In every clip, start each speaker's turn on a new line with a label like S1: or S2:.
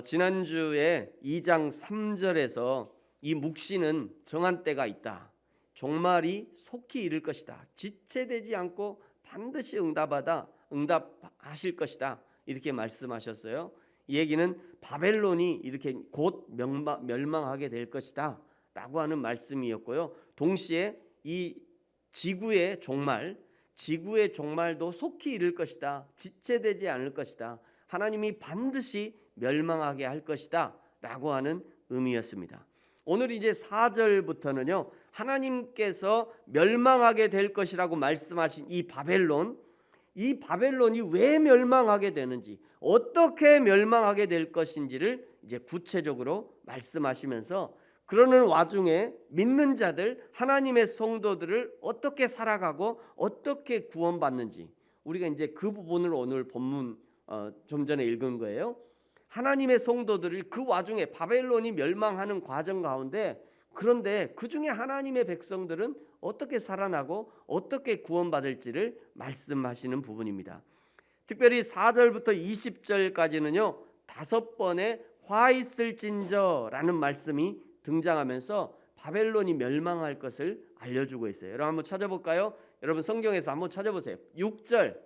S1: 지난주에 2장 3절에서 이 묵시는 정한 때가 있다. 종말이 속히 이를 것이다. 지체되지 않고 반드시 응답하실 것이다. 이렇게 말씀하셨어요. 이 얘기는 바벨론이 이렇게 곧 멸망하게 될 것이다 라고 하는 말씀이었고요. 동시에 이 지구의 종말도 속히 이를 것이다. 지체되지 않을 것이다. 하나님이 반드시 멸망하게 할 것이다 라고 하는 의미였습니다. 오늘 이제 4절부터는요, 하나님께서 멸망하게 될 것이라고 말씀하신 이 바벨론이 왜 멸망하게 되는지, 어떻게 멸망하게 될 것인지를 이제 구체적으로 말씀하시면서, 그러는 와중에 믿는 자들, 하나님의 성도들을 어떻게 살아가고 어떻게 구원받는지, 우리가 이제 그 부분을 오늘 본문 좀 전에 읽은 거예요. 하나님의 성도들을 그 와중에 바벨론이 멸망하는 과정 가운데, 그런데 그 중에 하나님의 백성들은 어떻게 살아나고 어떻게 구원받을지를 말씀하시는 부분입니다. 특별히 4절부터 20절까지는요 5번의 화 있을진저라는 말씀이 등장하면서 바벨론이 멸망할 것을 알려주고 있어요. 여러분 한번 찾아볼까요? 여러분 성경에서 한번 찾아보세요. 6절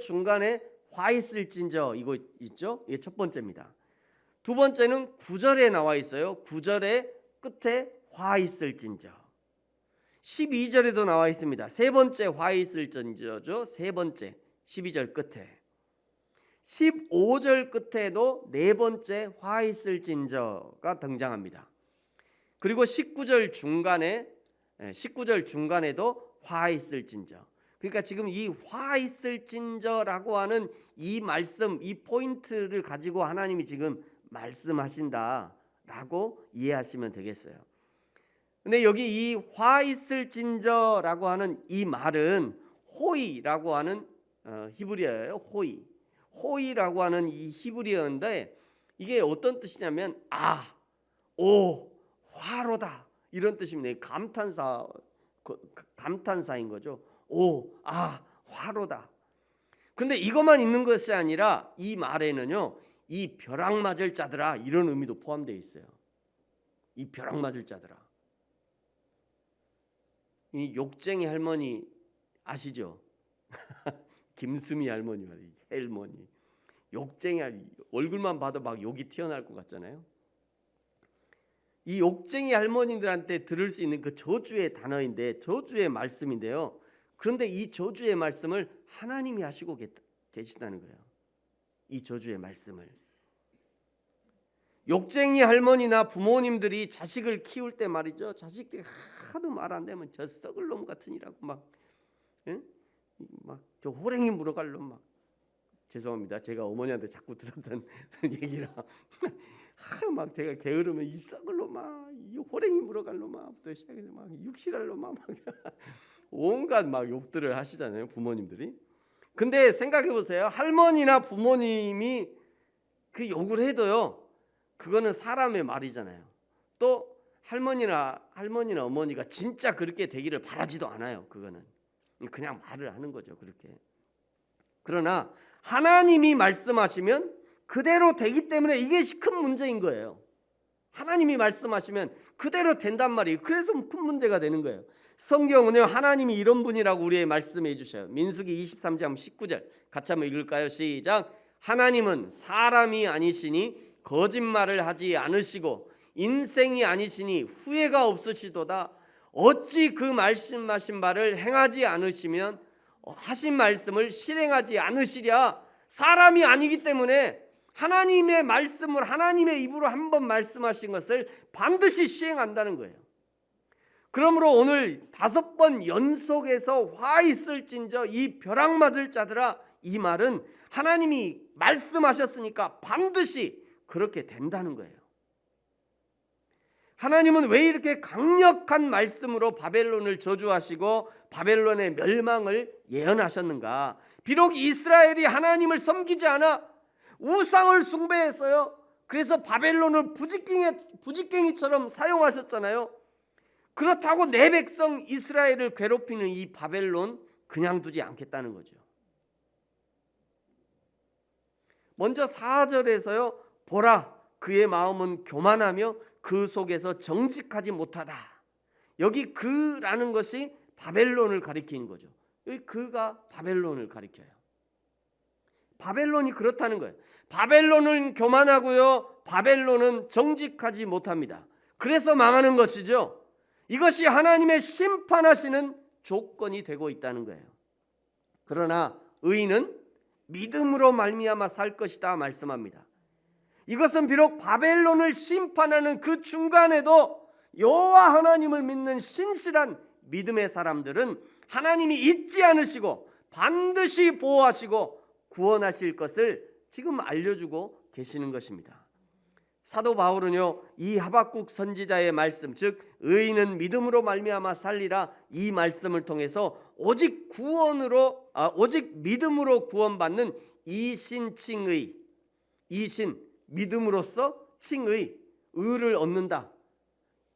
S1: 중간에 화 있을진저 이거 있죠? 이게 첫 번째입니다. 두 번째는 9절에 나와 있어요. 9절의 끝에 화 있을진저. 12절에도 나와 있습니다. 세 번째 화 있을진저죠. 세 번째 12절 끝에. 15절 끝에도 네 번째 화 있을진저가 등장합니다. 그리고 19절 중간에도 화 있을진저. 그러니까 지금 이 화 있을진저라고 하는 이 말씀, 이 포인트를 가지고 하나님이 지금 말씀하신다라고 이해하시면 되겠어요. 근데 여기 이 화 있을진저라고 하는 이 말은 호이라고 하는 히브리어예요. 호이라고 하는 이 히브리어인데, 이게 어떤 뜻이냐면 화로다 이런 뜻입니다. 감탄사인 거죠. 화로다. 그런데 이것만 있는 것이 아니라 이 말에는요, 이 벼락 맞을 자들아 이런 의미도 포함되어 있어요. 이 벼락 맞을 자들아. 이 욕쟁이 할머니 아시죠? 김수미 할머니 말이지. 할머니. 욕쟁이 얼굴만 봐도 막 욕이 튀어나올 것 같잖아요. 이 욕쟁이 할머니들한테 들을 수 있는 그 저주의 단어인데, 저주의 말씀인데요. 그런데 이 저주의 말씀을 하나님이 하시고 계시다는 거예요. 이 저주의 말씀을. 욕쟁이 할머니나 부모님들이 자식을 키울 때 말이죠. 자식들이 하도 말 안 되면 저 썩을 놈 같으니라고 막 저 호랭이 물어갈 놈 막. 죄송합니다. 제가 어머니한테 자꾸 들었던 얘기라. 막 제가 게으르면 이 썩을 놈아, 이 호랭이 물어갈 놈아부터 시작해서 막 육실할 놈아 막 온갖 막 욕들을 하시잖아요, 부모님들이. 근데 생각해 보세요. 할머니나 부모님이 그 욕을 해도요, 그거는 사람의 말이잖아요. 또 할머니나 어머니가 진짜 그렇게 되기를 바라지도 않아요. 그거는 그냥 말을 하는 거죠, 그렇게. 그러나 하나님이 말씀하시면 그대로 되기 때문에 이게 큰 문제인 거예요. 하나님이 말씀하시면 그대로 된단 말이에요. 그래서 큰 문제가 되는 거예요. 성경은요, 하나님이 이런 분이라고 우리에게 말씀해 주셔요. 민수기 23장 19절 같이 한번 읽을까요? 시작. 하나님은 사람이 아니시니 거짓말을 하지 않으시고 인생이 아니시니 후회가 없으시도다. 어찌 그 말씀하신 바를 행하지 않으시면 하신 말씀을 실행하지 않으시랴. 사람이 아니기 때문에 하나님의 말씀을 하나님의 입으로 한번 말씀하신 것을 반드시 시행한다는 거예요. 그러므로 오늘 5번 연속해서 화 있을진저 이 벼락 맞을 자들아, 이 말은 하나님이 말씀하셨으니까 반드시 그렇게 된다는 거예요. 하나님은 왜 이렇게 강력한 말씀으로 바벨론을 저주하시고 바벨론의 멸망을 예언하셨는가? 비록 이스라엘이 하나님을 섬기지 않아 우상을 숭배했어요. 그래서 바벨론을 부직갱이처럼 사용하셨잖아요. 그렇다고 내 백성 이스라엘을 괴롭히는 이 바벨론 그냥 두지 않겠다는 거죠. 먼저 4절에서요. 보라, 그의 마음은 교만하며 그 속에서 정직하지 못하다. 여기 그라는 것이 바벨론을 가리키는 거죠. 여기 그가 바벨론을 가리켜요. 바벨론이 그렇다는 거예요. 바벨론은 교만하고요. 바벨론은 정직하지 못합니다. 그래서 망하는 것이죠. 이것이 하나님의 심판하시는 조건이 되고 있다는 거예요. 그러나 의인은 믿음으로 말미암아 살 것이다 말씀합니다. 이것은 비록 바벨론을 심판하는 그 중간에도 여호와 하나님을 믿는 신실한 믿음의 사람들은 하나님이 잊지 않으시고 반드시 보호하시고 구원하실 것을 지금 알려주고 계시는 것입니다. 사도 바울은요, 이 하박국 선지자의 말씀, 즉 의인은 믿음으로 말미암아 살리라, 이 말씀을 통해서 오직 믿음으로 구원받는 이신칭의, 이신 믿음으로써 칭의, 의를 얻는다,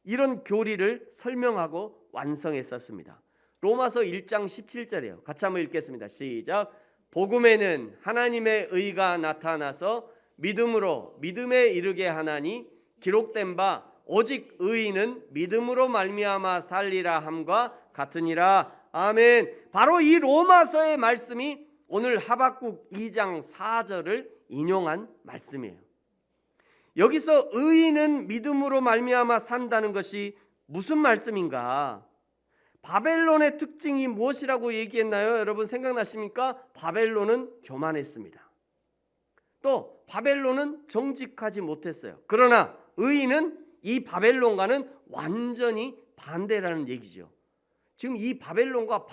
S1: 이런 교리를 설명하고 완성했었습니다. 로마서 1장 17절이에요. 같이 한번 읽겠습니다. 시작. 복음에는 하나님의 의가 나타나서 믿음으로 믿음에 이르게 하나니 기록된 바 오직 의인은 믿음으로 말미암아 살리라 함과 같으니라. 아멘. 바로 이 로마서의 말씀이 오늘 하박국 2장 4절을 인용한 말씀이에요. 여기서 의인은 믿음으로 말미암아 산다는 것이 무슨 말씀인가? 바벨론의 특징이 무엇이라고 얘기했나요? 여러분 생각나십니까? 바벨론은 교만했습니다. 또 바벨론은 정직하지 못했어요. 그러나 의인은 이 바벨론과는 완전히 반대라는 얘기죠. 지금 이 바벨론과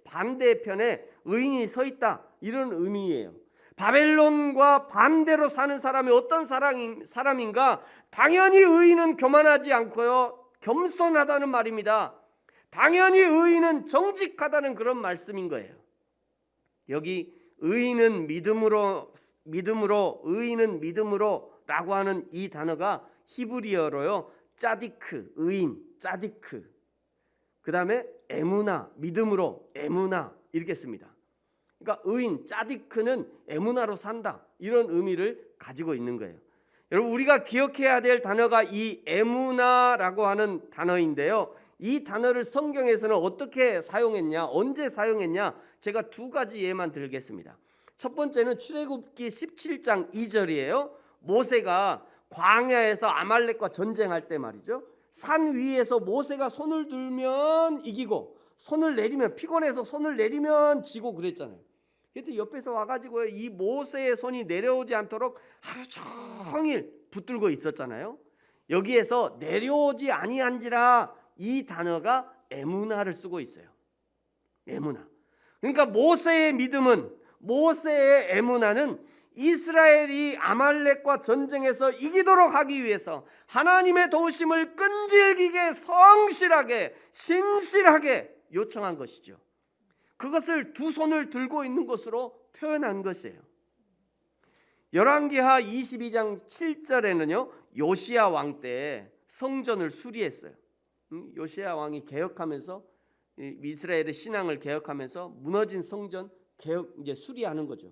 S1: 반대편에 의인이 서 있다, 이런 의미예요. 바벨론과 반대로 사는 사람이 어떤 사람인가? 당연히 의인은 교만하지 않고요, 겸손하다는 말입니다. 당연히 의인은 정직하다는 그런 말씀인 거예요. 여기 의인은 믿음으로 의인은 믿음으로라고 하는 이 단어가 히브리어로요, 짜디크, 의인, 짜디크. 그다음에 에무나, 믿음으로, 에무나, 이렇게 씁니다. 그러니까 의인, 짜디크는 에무나로 산다, 이런 의미를 가지고 있는 거예요. 여러분, 우리가 기억해야 될 단어가 이 에무나라고 하는 단어인데요, 이 단어를 성경에서는 어떻게 사용했냐, 언제 사용했냐, 제가 두 가지 예만 들겠습니다. 첫 번째는 출애굽기 17장 2절이에요. 모세가 광야에서 아말렉과 전쟁할 때 말이죠, 산 위에서 모세가 손을 들면 이기고 손을 내리면, 피곤해서 손을 내리면 지고 그랬잖아요. 그때 옆에서 와가지고 이 모세의 손이 내려오지 않도록 하루 종일 붙들고 있었잖아요. 여기에서 내려오지 아니한지라, 이 단어가 에무나를 쓰고 있어요. 에무나. 그러니까 모세의 믿음은, 모세의 에무나는 이스라엘이 아말렉과 전쟁에서 이기도록 하기 위해서 하나님의 도우심을 끈질기게, 성실하게, 신실하게 요청한 것이죠. 그것을 두 손을 들고 있는 것으로 표현한 것이에요. 열왕기하 22장 7절에는요, 요시야 왕 때 성전을 수리했어요. 요시야 왕이 개혁하면서, 이스라엘의 신앙을 개혁하면서 무너진 성전 이제 수리하는 거죠.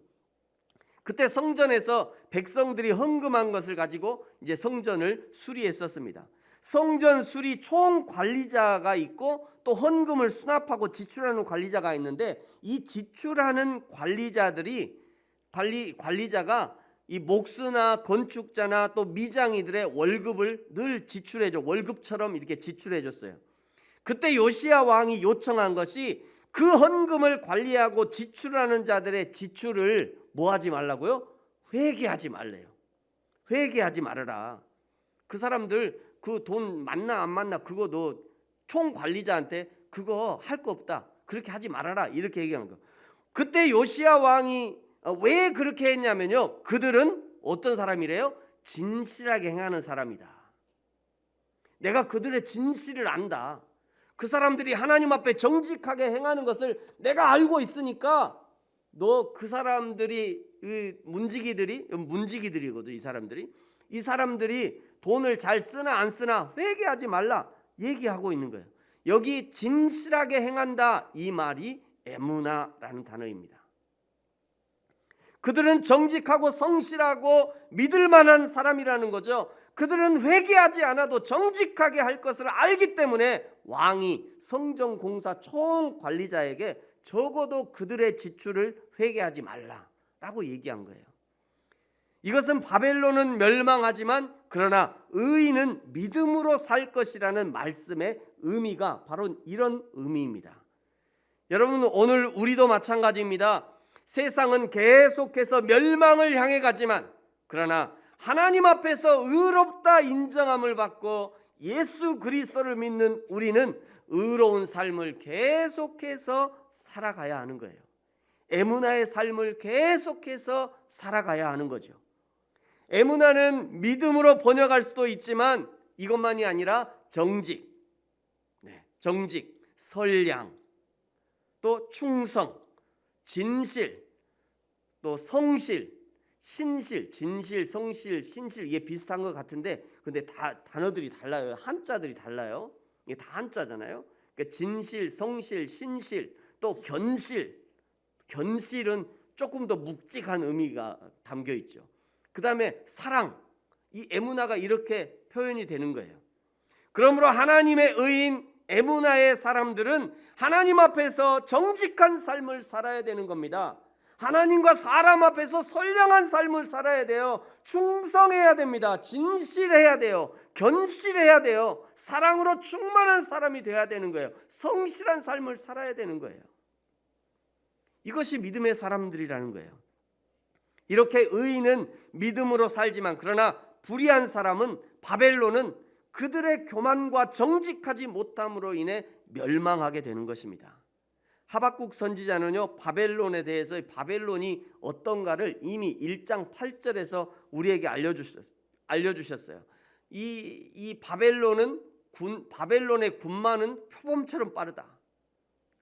S1: 그때 성전에서 백성들이 헌금한 것을 가지고 이제 성전을 수리했었습니다. 성전 수리 총 관리자가 있고 또 헌금을 수납하고 지출하는 관리자가 있는데, 이 지출하는 관리자가 이 목수나 건축자나 또 미장이들의 월급을 늘 지출해줘, 월급처럼 이렇게 지출해줬어요. 그때 요시야 왕이 요청한 것이 그 헌금을 관리하고 지출하는 자들의 지출을 뭐 하지 말라고요? 회개하지 말래요. 회개하지 말아라. 그 사람들 그 돈 맞나 안 맞나, 그거 너 총 관리자한테 그거 할 거 없다, 그렇게 하지 말아라, 이렇게 얘기한 거. 그때 요시야 왕이 왜 그렇게 했냐면요, 그들은 어떤 사람이래요? 진실하게 행하는 사람이다. 내가 그들의 진실을 안다. 그 사람들이 하나님 앞에 정직하게 행하는 것을 내가 알고 있으니까 너 그 사람들이, 문지기들이거든. 이 사람들이 돈을 잘 쓰나 안 쓰나 회개하지 말라, 얘기하고 있는 거예요. 여기 진실하게 행한다 이 말이 에무나라는 단어입니다. 그들은 정직하고 성실하고 믿을 만한 사람이라는 거죠. 그들은 회개하지 않아도 정직하게 할 것을 알기 때문에 왕이 성전 공사 총관리자에게 적어도 그들의 지출을 회개하지 말라라고 얘기한 거예요. 이것은 바벨론은 멸망하지만 그러나 의인은 믿음으로 살 것이라는 말씀의 의미가 바로 이런 의미입니다. 여러분, 오늘 우리도 마찬가지입니다. 세상은 계속해서 멸망을 향해 가지만 그러나 하나님 앞에서 의롭다 인정함을 받고 예수 그리스도를 믿는 우리는 의로운 삶을 계속해서 살아가야 하는 거예요. 에무나의 삶을 계속해서 살아가야 하는 거죠. 에무나는 믿음으로 번역할 수도 있지만 이것만이 아니라 정직, 정직, 선량, 또 충성, 진실, 또 성실, 신실, 진실, 성실, 신실 이게 비슷한 것 같은데 근데 다 단어들이 달라요. 한자들이 달라요. 이게 다 한자잖아요. 그러니까 진실, 성실, 신실, 또 견실. 견실은 조금 더 묵직한 의미가 담겨 있죠. 그 다음에 사랑, 이 에무나가 이렇게 표현이 되는 거예요. 그러므로 하나님의 의인 에무나의 사람들은 하나님 앞에서 정직한 삶을 살아야 되는 겁니다. 하나님과 사람 앞에서 선량한 삶을 살아야 돼요. 충성해야 됩니다. 진실해야 돼요. 견실해야 돼요. 사랑으로 충만한 사람이 돼야 되는 거예요. 성실한 삶을 살아야 되는 거예요. 이것이 믿음의 사람들이라는 거예요. 이렇게 의인은 믿음으로 살지만 그러나 불의한 사람은 바벨론은 그들의 교만과 정직하지 못함으로 인해 멸망하게 되는 것입니다. 하박국 선지자는요, 바벨론에 대해서 바벨론이 어떤가를 이미 1장 8절에서 우리에게 알려주셨어요. 이 바벨론의 군마는 표범처럼 빠르다.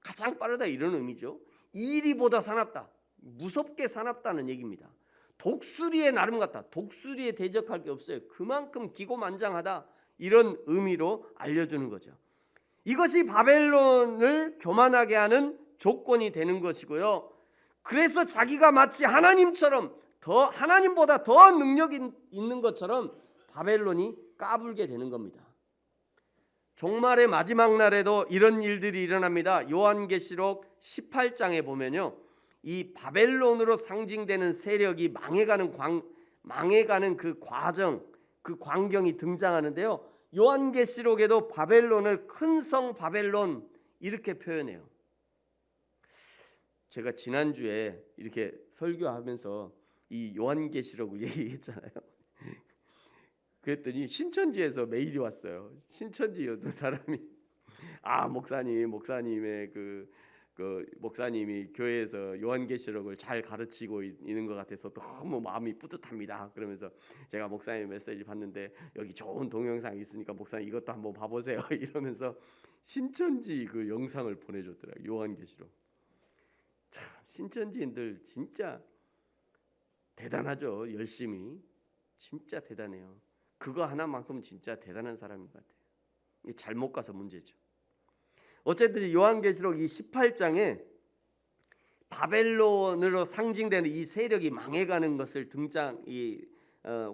S1: 가장 빠르다 이런 의미죠. 이리보다 사납다. 무섭게 사납다는 얘기입니다. 독수리의 나름 같다. 독수리에 대적할 게 없어요. 그만큼 기고만장하다. 이런 의미로 알려주는 거죠. 이것이 바벨론을 교만하게 하는 조건이 되는 것이고요. 그래서 자기가 마치 하나님처럼 하나님보다 더 능력이 있는 것처럼 바벨론이 까불게 되는 겁니다. 종말의 마지막 날에도 이런 일들이 일어납니다. 요한계시록 18장에 보면요, 이 바벨론으로 상징되는 세력이 망해가는 그 과정, 그 광경이 등장하는데요. 요한계시록에도 바벨론을 큰 성 바벨론 이렇게 표현해요. 제가 지난주에 이렇게 설교하면서 이 요한계시록을 얘기했잖아요. 그랬더니 신천지에서 메일이 왔어요. 신천지 어떤 사람이 목사님의 목사님이 교회에서 요한계시록을 잘 가르치고 있는 것 같아서 너무 마음이 뿌듯합니다. 그러면서 제가 목사님 메시지 봤는데 여기 좋은 동영상이 있으니까 목사님 이것도 한번 봐보세요. 이러면서 신천지 그 영상을 보내줬더라고요. 요한계시록. 참 신천지인들 진짜 대단하죠. 열심히 진짜 대단해요. 그거 하나만큼 진짜 대단한 사람인 것 같아요. 잘못 가서 문제죠. 어쨌든 요한계시록 이 18장에 바벨론으로 상징되는 이 세력이 망해가는 것을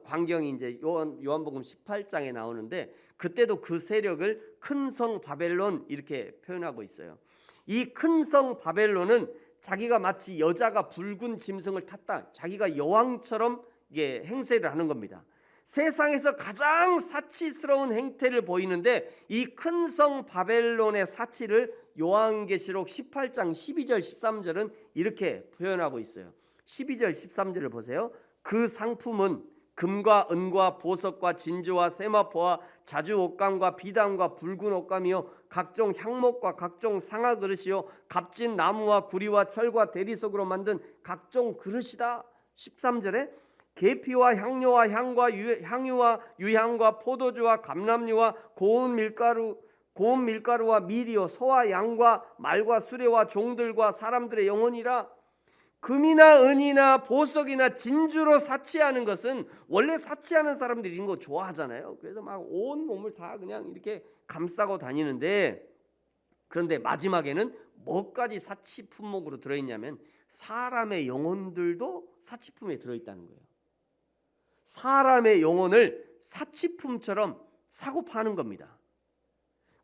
S1: 광경이 이제 요한복음 18장에 나오는데 그때도 그 세력을 큰 성 바벨론 이렇게 표현하고 있어요. 이 큰 성 바벨론은 자기가 마치 여자가 붉은 짐승을 탔다. 자기가 여왕처럼 행세를 하는 겁니다. 세상에서 가장 사치스러운 행태를 보이는데 이 큰 성 바벨론의 사치를 요한계시록 18장 12절 13절은 이렇게 표현하고 있어요. 12절 13절을 보세요. 그 상품은 금과 은과 보석과 진주와 세마포와 자주 옷감과 비단과 붉은 옷감이요 각종 향목과 각종 상아 그릇이요 값진 나무와 구리와 철과 대리석으로 만든 각종 그릇이다. 13절에 계피와 향료와 향유와 유향과 포도주와 감람류와 고운 밀가루와 밀이요 소와 양과 말과 수레와 종들과 사람들의 영혼이라. 금이나 은이나 보석이나 진주로 사치하는 것은 원래 사치하는 사람들이 이런 거 좋아하잖아요. 그래서 막 온 몸을 다 그냥 이렇게 감싸고 다니는데, 그런데 마지막에는 뭐까지 사치 품목으로 들어있냐면 사람의 영혼들도 사치품에 들어있다는 거예요. 사람의 영혼을 사치품처럼 사고 파는 겁니다.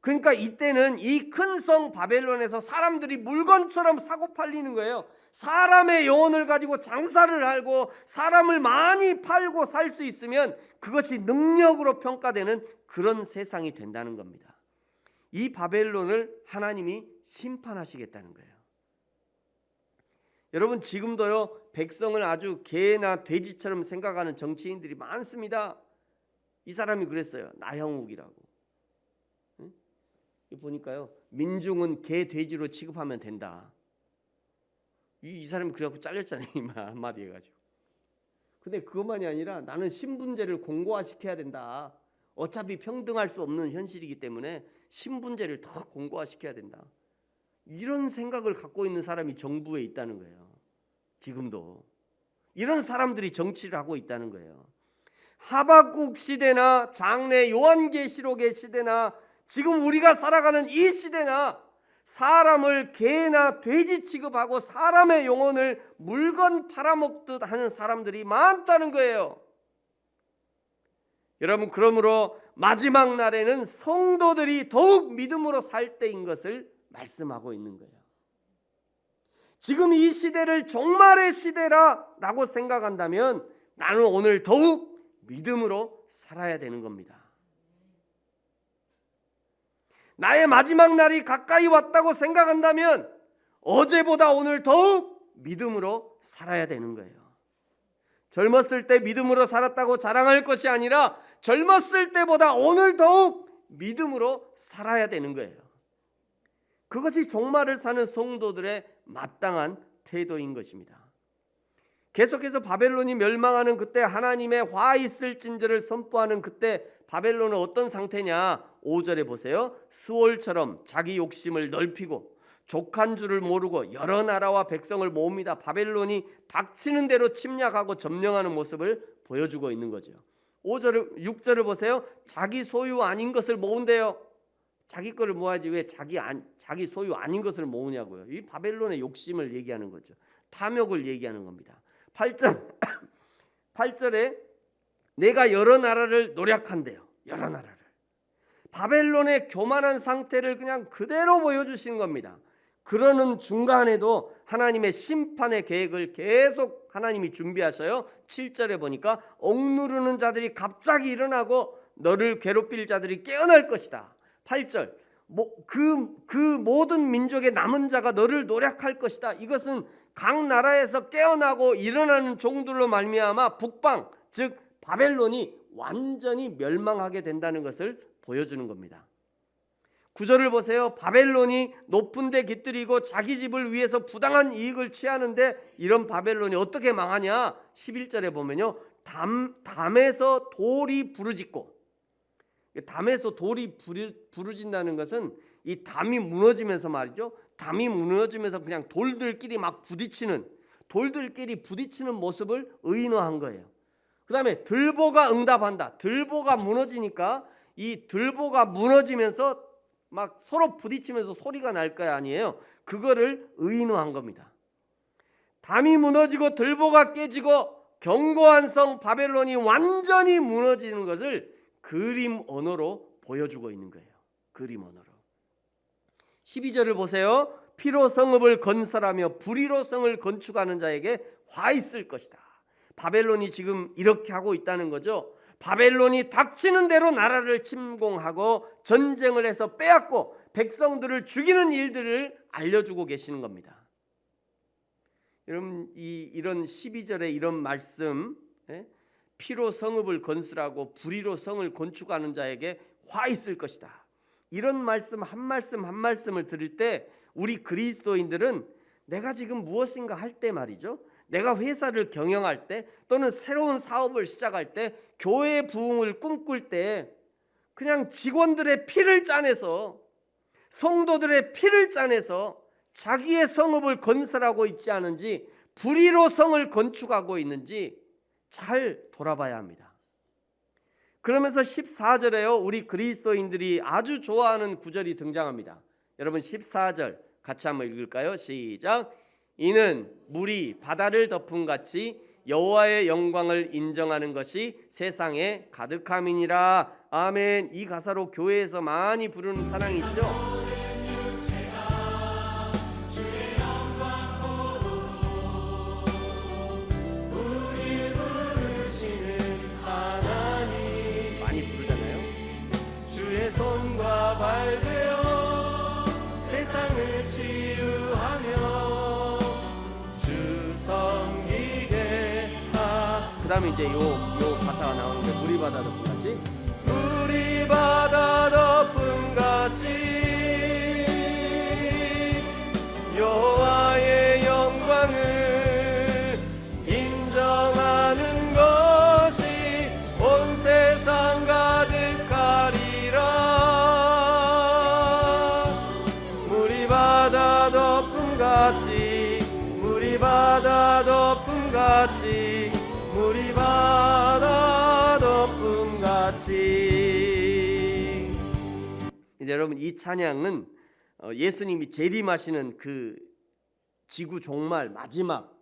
S1: 그러니까 이때는 이 큰 성 바벨론에서 사람들이 물건처럼 사고 팔리는 거예요. 사람의 영혼을 가지고 장사를 하고 사람을 많이 팔고 살 수 있으면 그것이 능력으로 평가되는 그런 세상이 된다는 겁니다. 이 바벨론을 하나님이 심판하시겠다는 거예요. 여러분, 지금도요 백성을 아주 개나 돼지처럼 생각하는 정치인들이 많습니다. 이 사람이 그랬어요. 나형욱이라고. 보니까요 민중은 개, 돼지로 취급하면 된다. 이 사람이 그래갖고 잘렸잖아요. 한마디 해가지고. 근데 그것만이 아니라 나는 신분제를 공고화시켜야 된다. 어차피 평등할 수 없는 현실이기 때문에 신분제를 더 공고화시켜야 된다. 이런 생각을 갖고 있는 사람이 정부에 있다는 거예요. 지금도 이런 사람들이 정치를 하고 있다는 거예요. 하박국 시대나 장래 요한계시록의 시대나 지금 우리가 살아가는 이 시대나 사람을 개나 돼지 취급하고 사람의 영혼을 물건 팔아먹듯 하는 사람들이 많다는 거예요. 여러분, 그러므로 마지막 날에는 성도들이 더욱 믿음으로 살 때인 것을 말씀하고 있는 거예요. 지금 이 시대를 종말의 시대라고 생각한다면 나는 오늘 더욱 믿음으로 살아야 되는 겁니다. 나의 마지막 날이 가까이 왔다고 생각한다면 어제보다 오늘 더욱 믿음으로 살아야 되는 거예요. 젊었을 때 믿음으로 살았다고 자랑할 것이 아니라 젊었을 때보다 오늘 더욱 믿음으로 살아야 되는 거예요. 그것이 종말을 사는 성도들의 마땅한 태도인 것입니다. 계속해서 바벨론이 멸망하는 그때 하나님의 화 있을진저를 선포하는 그때 바벨론은 어떤 상태냐? 5절에 보세요. 스올처럼 자기 욕심을 넓히고 족한 줄을 모르고 여러 나라와 백성을 모읍니다. 바벨론이 닥치는 대로 침략하고 점령하는 모습을 보여주고 있는 거죠. 6절을 보세요. 자기 소유 아닌 것을 모은대요. 자기 거를 모아야지 왜 자기 소유 아닌 것을 모으냐고요. 이 바벨론의 욕심을 얘기하는 거죠. 탐욕을 얘기하는 겁니다. 8절에 내가 여러 나라를 노략한대요. 여러 나라를. 바벨론의 교만한 상태를 그냥 그대로 보여주시는 겁니다. 그러는 중간에도 하나님의 심판의 계획을 계속 하나님이 준비하셔요. 7절에 보니까 억누르는 자들이 갑자기 일어나고 너를 괴롭힐 자들이 깨어날 것이다. 8절 그 모든 민족의 남은 자가 너를 노략할 것이다. 이것은 각 나라에서 깨어나고 일어나는 종들로 말미암아 북방 즉 바벨론이 완전히 멸망하게 된다는 것을 보여주는 겁니다. 9절을 보세요. 바벨론이 높은 데 깃들이고 자기 집을 위해서 부당한 이익을 취하는데 이런 바벨론이 어떻게 망하냐? 11절에 보면요. 담에서 돌이 부르짖고, 담에서 돌이 부르짖는다는 것은 이 담이 무너지면서 말이죠. 담이 무너지면서 그냥 돌들끼리 부딪히는 모습을 의인화한 거예요. 그 다음에 들보가 응답한다. 들보가 무너지니까 이 들보가 무너지면서 막 서로 부딪히면서 소리가 날 거 아니에요. 그거를 의인화한 겁니다. 담이 무너지고 들보가 깨지고 견고한 성 바벨론이 완전히 무너지는 것을 그림 언어로 보여주고 있는 거예요. 그림 언어로. 12절을 보세요. 피로 성읍을 건설하며 불의로 성을 건축하는 자에게 화 있을 것이다. 바벨론이 지금 이렇게 하고 있다는 거죠. 바벨론이 닥치는 대로 나라를 침공하고 전쟁을 해서 빼앗고 백성들을 죽이는 일들을 알려주고 계시는 겁니다. 여러분, 이런 12절의 이런 말씀, 피로 성읍을 건설하고 불의로 성을 건축하는 자에게 화 있을 것이다. 이런 말씀 한 말씀을 들을 때 우리 그리스도인들은 내가 지금 무엇인가 할 때 말이죠. 내가 회사를 경영할 때 또는 새로운 사업을 시작할 때 교회 부흥을 꿈꿀 때 그냥 직원들의 피를 짜내서 성도들의 피를 짜내서 자기의 성읍을 건설하고 있지 않은지 불의로 성을 건축하고 있는지 잘 돌아봐야 합니다. 그러면서 14절에요. 우리 그리스도인들이 아주 좋아하는 구절이 등장합니다. 여러분 14절 같이 한번 읽을까요? 시작. 이는 물이 바다를 덮은 같이 여호와의 영광을 인정하는 것이 세상에 가득함이니라. 아멘. 이 가사로 교회에서 많이 부르는 찬양이 있죠. 많이 부르잖아요. 주의 손과 발되어 세상을 치유하며 주 섬기게 하. 그 다음에 이제 요 가사가 나오는데 물이 바다 덮은 같이 물이 바다 덮은 같이 여호와의 영광을 인정하는 것이 온 세상 가득하리라. 물이 바다 덮은 같이 물이 바다 덮은 같이 물이 바다 덮은 같이. 이제 여러분 이 찬양은 예수님이 재림하시는 그 지구 종말 마지막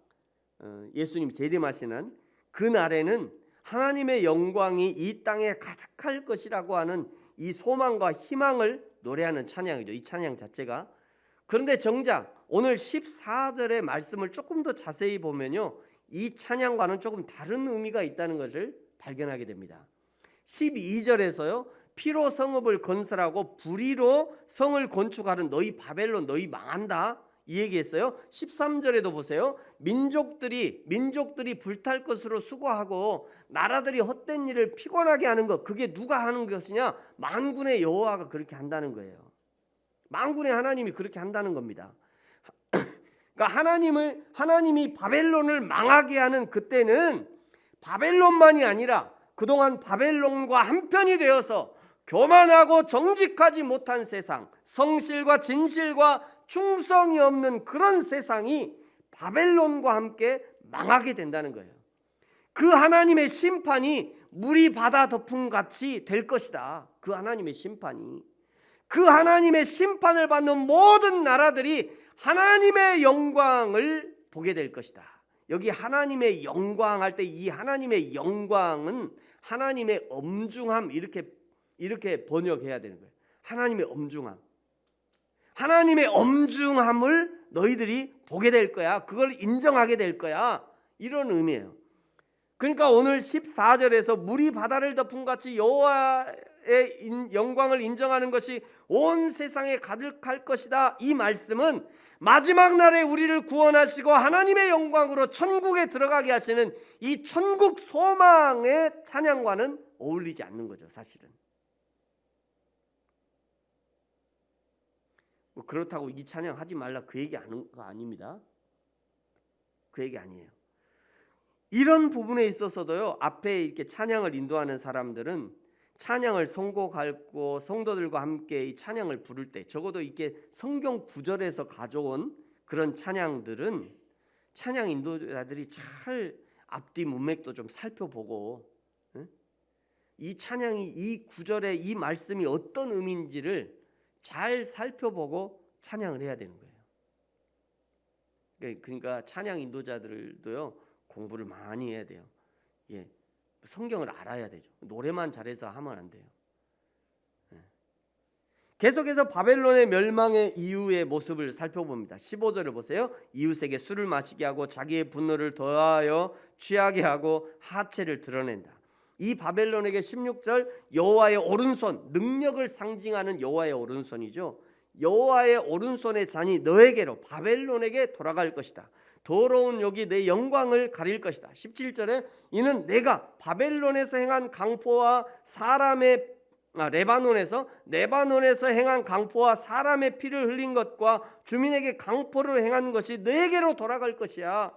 S1: 예수님이 재림하시는 그 날에는 하나님의 영광이 이 땅에 가득할 것이라고 하는 이 소망과 희망을 노래하는 찬양이죠. 이 찬양 자체가. 그런데 정작 오늘 14절의 말씀을 조금 더 자세히 보면요, 이 찬양과는 조금 다른 의미가 있다는 것을 발견하게 됩니다. 12절에서요, 피로 성읍을 건설하고 불의로 성을 건축하는 너희 바벨론 너희 망한다 이 얘기했어요. 13절에도 보세요. 민족들이 불탈 것으로 수고하고 나라들이 헛된 일을 피곤하게 하는 것, 그게 누가 하는 것이냐? 만군의 여호와가 그렇게 한다는 거예요. 만군의 하나님이 그렇게 한다는 겁니다. 그러니까 하나님이 바벨론을 망하게 하는 그때는 바벨론만이 아니라 그동안 바벨론과 한편이 되어서 교만하고 정직하지 못한 세상, 성실과 진실과 충성이 없는 그런 세상이 바벨론과 함께 망하게 된다는 거예요. 그 하나님의 심판이 물이 바다 덮음 같이 될 것이다. 그 하나님의 심판이. 그 하나님의 심판을 받는 모든 나라들이 하나님의 영광을 보게 될 것이다. 여기 하나님의 영광 할 때 이 하나님의 영광은 하나님의 엄중함 이렇게 번역해야 되는 거예요. 하나님의 엄중함. 하나님의 엄중함을 너희들이 보게 될 거야. 그걸 인정하게 될 거야. 이런 의미예요. 그러니까 오늘 14절에서 물이 바다를 덮은 같이 여호와의 영광을 인정하는 것이 온 세상에 가득할 것이다. 이 말씀은 마지막 날에 우리를 구원하시고 하나님의 영광으로 천국에 들어가게 하시는 이 천국 소망의 찬양과는 어울리지 않는 거죠, 사실은. 그렇다고 이 찬양 하지 말라 그 얘기 하는 거 아닙니다. 그 얘기 아니에요. 이런 부분에 있어서도요, 앞에 이렇게 찬양을 인도하는 사람들은 찬양을 선곡하고 성도들과 함께 이 찬양을 부를 때 적어도 이렇게 성경 구절에서 가져온 그런 찬양들은 찬양 인도자들이 잘 앞뒤 문맥도 좀 살펴보고 이 찬양이 이 구절에 이 말씀이 어떤 의미인지를 잘 살펴보고 찬양을 해야 되는 거예요. 그러니까 찬양 인도자들도요, 공부를 많이 해야 돼요. 예, 성경을 알아야 되죠. 노래만 잘해서 하면 안 돼요. 계속해서 바벨론의 멸망의 이후의 모습을 살펴봅니다. 15절을 보세요. 이웃에게 술을 마시게 하고 자기의 분노를 더하여 취하게 하고 하체를 드러낸다. 이 바벨론에게 16절 여호와의 오른손, 능력을 상징하는 여호와의 오른손이죠. 여호와의 오른손의 잔이 너에게로 바벨론에게 돌아갈 것이다. 더러운 욕이 내 영광을 가릴 것이다. 17절에 이는 내가 바벨론에서 행한 강포와 레바논에서 행한 강포와 사람의 피를 흘린 것과 주민에게 강포를 행한 것이 너에게로 돌아갈 것이야.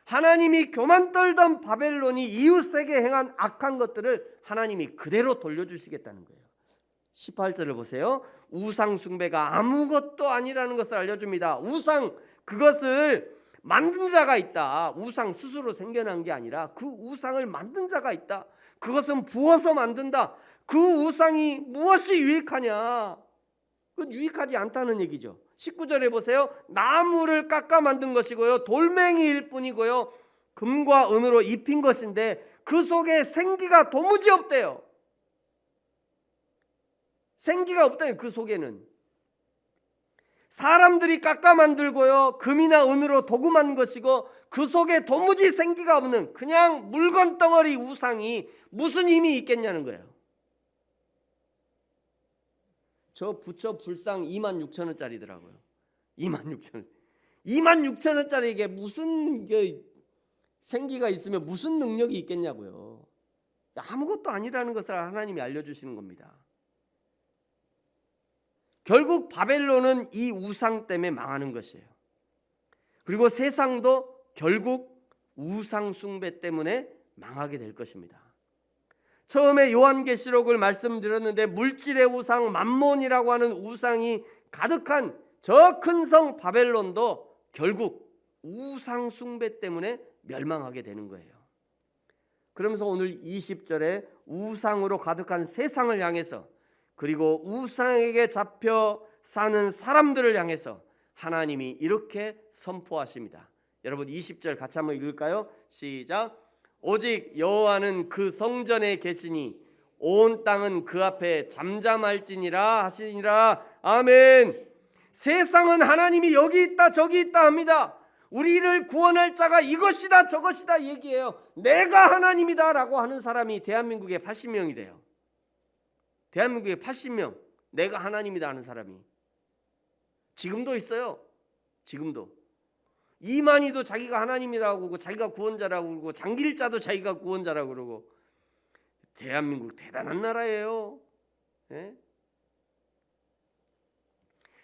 S1: 하나님이 교만 떨던 바벨론이 이웃에게 행한 악한 것들을 하나님이 그대로 돌려주시겠다는 거예요. 18절을 보세요. 우상 숭배가 아무것도 아니라는 것을 알려줍니다. 우상, 그것을 만든 자가 있다. 우상 스스로 생겨난 게 아니라 그 우상을 만든 자가 있다. 그것은 부어서 만든다. 그 우상이 무엇이 유익하냐? 그건 유익하지 않다는 얘기죠. 19절에 보세요. 나무를 깎아 만든 것이고요, 돌멩이일 뿐이고요, 금과 은으로 입힌 것인데 그 속에 생기가 도무지 없대요. 생기가 없다요. 그 속에는 사람들이 깎아 만들고요, 금이나 은으로 도금한 것이고 그 속에 도무지 생기가 없는 그냥 물건 덩어리 우상이 무슨 힘이 있겠냐는 거예요. 저 부처 불상 26,000원짜리더라고요. 26,000원. 26,000원짜리에게 무슨 생기가 있으면 무슨 능력이 있겠냐고요. 아무것도 아니라는 것을 하나님이 알려주시는 겁니다. 결국 바벨론은 이 우상 때문에 망하는 것이에요. 그리고 세상도 결국 우상 숭배 때문에 망하게 될 것입니다. 처음에 요한계시록을 말씀드렸는데 물질의 우상 맘몬이라고 하는 우상이 가득한 저 큰 성 바벨론도 결국 우상 숭배 때문에 멸망하게 되는 거예요. 그러면서 오늘 20절에 우상으로 가득한 세상을 향해서, 그리고 우상에게 잡혀 사는 사람들을 향해서 하나님이 이렇게 선포하십니다. 여러분 20절 같이 한번 읽을까요? 시작. 오직 여호와는 그 성전에 계시니 온 땅은 그 앞에 잠잠할지니라 하시니라. 아멘. 세상은 하나님이 여기 있다 저기 있다 합니다. 우리를 구원할 자가 이것이다 저것이다 얘기해요. 내가 하나님이다 라고 하는 사람이 대한민국에 80명이래요. 대한민국에 80명 내가 하나님이다 하는 사람이 지금도 있어요. 지금도 이만희도 자기가 하나님이라고 그러고 자기가 구원자라고 그러고 장길자도 자기가 구원자라고 그러고. 대한민국 대단한 나라예요. 네?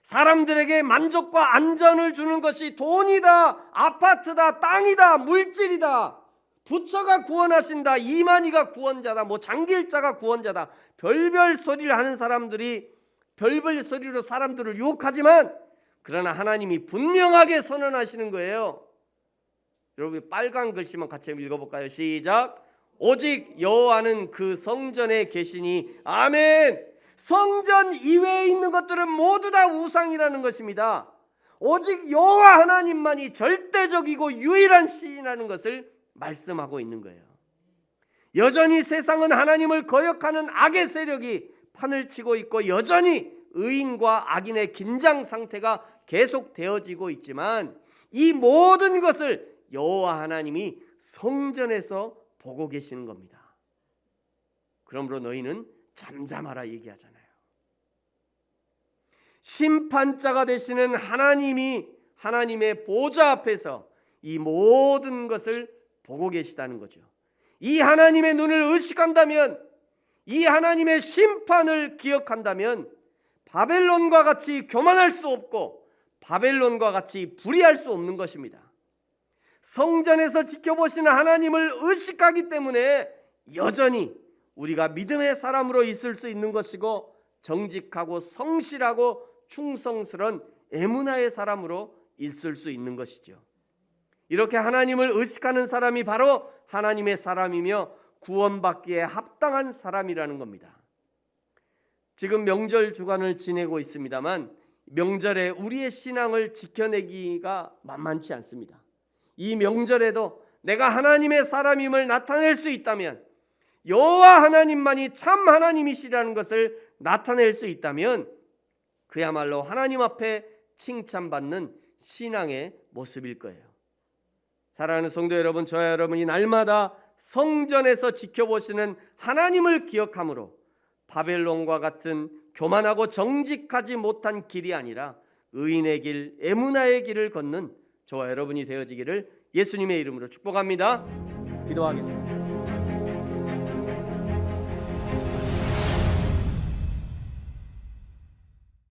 S1: 사람들에게 만족과 안전을 주는 것이 돈이다, 아파트다, 땅이다, 물질이다. 부처가 구원하신다, 이만희가 구원자다, 뭐 장길자가 구원자다. 별별 소리를 하는 사람들이 별별 소리로 사람들을 유혹하지만 그러나 하나님이 분명하게 선언하시는 거예요. 여러분 빨간 글씨만 같이 읽어볼까요? 시작. 오직 여호와는 그 성전에 계시니. 아멘. 성전 이외에 있는 것들은 모두 다 우상이라는 것입니다. 오직 여호와 하나님만이 절대적이고 유일한 신이라는 것을 말씀하고 있는 거예요. 여전히 세상은 하나님을 거역하는 악의 세력이 판을 치고 있고 여전히 의인과 악인의 긴장 상태가 계속되어지고 있지만 이 모든 것을 여호와 하나님이 성전에서 보고 계시는 겁니다. 그러므로 너희는 잠잠하라 얘기하잖아요. 심판자가 되시는 하나님이 하나님의 보좌 앞에서 이 모든 것을 보고 계시다는 거죠. 이 하나님의 눈을 의식한다면, 이 하나님의 심판을 기억한다면 바벨론과 같이 교만할 수 없고 바벨론과 같이 불의할 수 없는 것입니다. 성전에서 지켜보시는 하나님을 의식하기 때문에 여전히 우리가 믿음의 사람으로 있을 수 있는 것이고 정직하고 성실하고 충성스러운 에무나의 사람으로 있을 수 있는 것이죠. 이렇게 하나님을 의식하는 사람이 바로 하나님의 사람이며 구원받기에 합당한 사람이라는 겁니다. 지금 명절 주간을 지내고 있습니다만 명절에 우리의 신앙을 지켜내기가 만만치 않습니다. 이 명절에도 내가 하나님의 사람임을 나타낼 수 있다면, 여호와 하나님만이 참 하나님이시라는 것을 나타낼 수 있다면 그야말로 하나님 앞에 칭찬받는 신앙의 모습일 거예요. 사랑하는 성도 여러분, 저와 여러분이 날마다 성전에서 지켜보시는 하나님을 기억함으로 바벨론과 같은 교만하고 정직하지 못한 길이 아니라 의인의 길, 에무나의 길을 걷는 저와 여러분이 되어지기를 예수님의 이름으로 축복합니다. 기도하겠습니다.